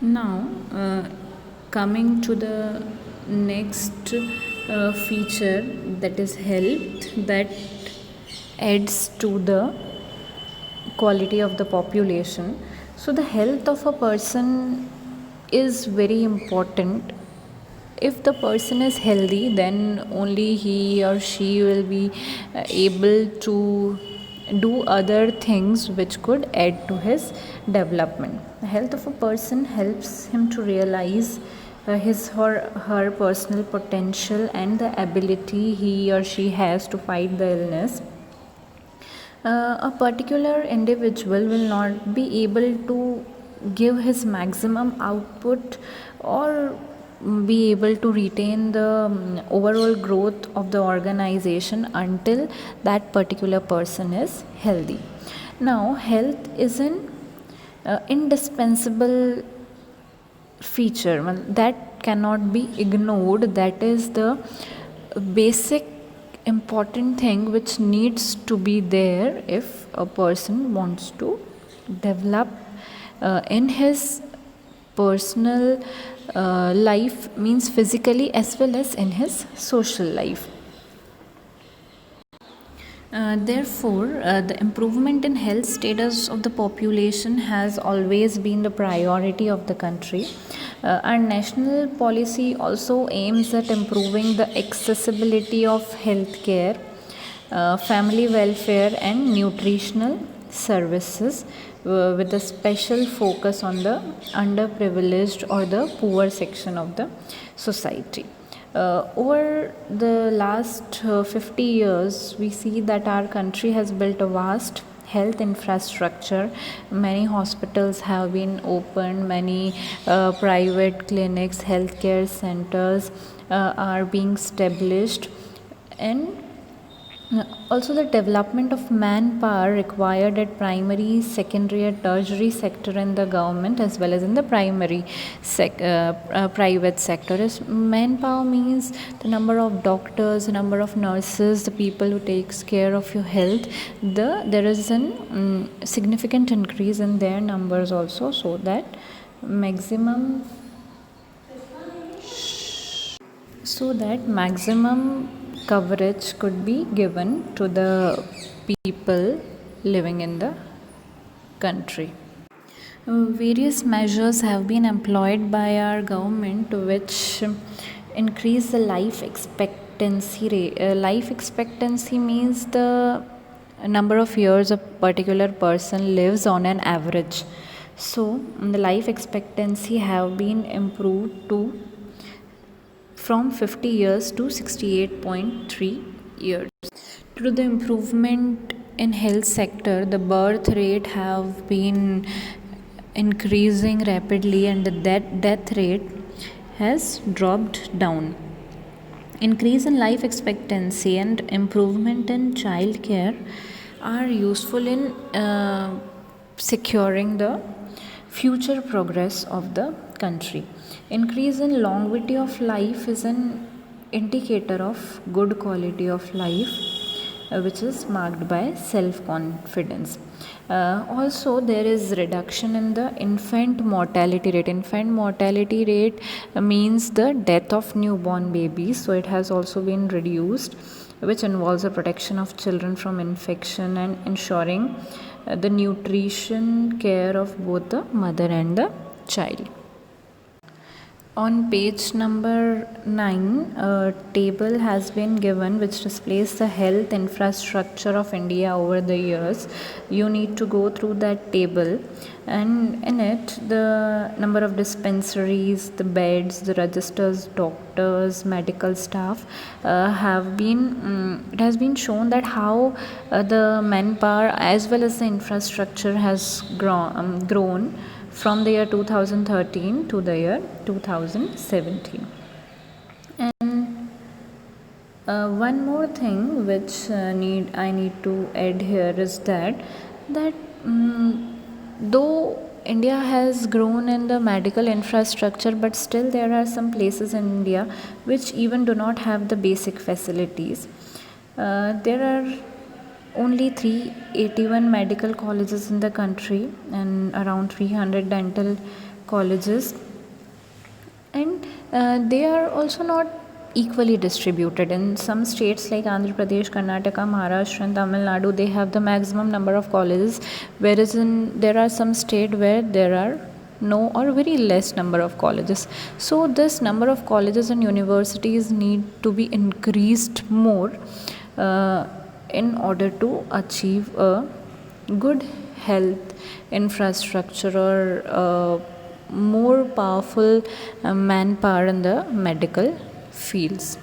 Now, coming to the next feature, that is health, that adds to the quality of the population. So, the health of a person is very important. If the person is healthy, then only he or she will be able to do other things which could add to his development. The health of a person helps him to realize his or her personal potential and the ability he or she has to fight the illness. A particular individual will not be able to give his maximum output or be able to retain the overall growth of the organization until that particular person is healthy. Now, health is an indispensable feature that cannot be ignored. That is the basic important thing which needs to be there if a person wants to develop in his personal life, means physically as well as in his social life. Therefore, the improvement in health status of the population has always been the priority of the country. Our national policy also aims at improving the accessibility of healthcare, family welfare, and nutritional services, with a special focus on the underprivileged or the poor section of the society. Over the last 50 years, we see that our country has built a vast health infrastructure. Many hospitals have been opened, many private clinics, healthcare centers are being established, and also the development of manpower required at primary, secondary, and tertiary sector in the government as well as in the primary private sector. Is manpower means the number of doctors, the number of nurses, the people who takes care of your health. There is an significant increase in their numbers also, so that maximum coverage could be given to the people living in the country. Various measures have been employed by our government which increase the life expectancy rate. Life expectancy means the number of years a particular person lives on an average. So the life expectancy have been improved to from 50 years to 68.3 years. Due to the improvement in health sector, the birth rate have been increasing rapidly and the death rate has dropped down. Increase in life expectancy and improvement in child care are useful in securing the future progress of the country. Increase in longevity of life is an indicator of good quality of life, which is marked by self confidence. Also, there is reduction in the infant mortality rate. Infant mortality rate means the death of newborn babies, so it has also been reduced, which involves the protection of children from infection and ensuring the nutrition care of both the mother and the child. On page number 9, a table has been given which displays the health infrastructure of India over the years. You need to go through that table, and in it, the number of dispensaries, the beds, the registers, doctors, medical staff have been. It has been shown that how the manpower as well as the infrastructure has grown from the year 2013 to the year 2017. And one more thing which I need to add here is that though India has grown in the medical infrastructure, but still there are some places in India which even do not have the basic facilities. There are only 381 medical colleges in the country and around 300 dental colleges, and they are also not equally distributed. In some states like Andhra Pradesh, Karnataka, Maharashtra and Tamil Nadu, they have the maximum number of colleges, whereas there are some states where there are no or very less number of colleges. So this number of colleges and universities need to be increased more uh, in order to achieve a good health infrastructure or more powerful manpower in the medical fields.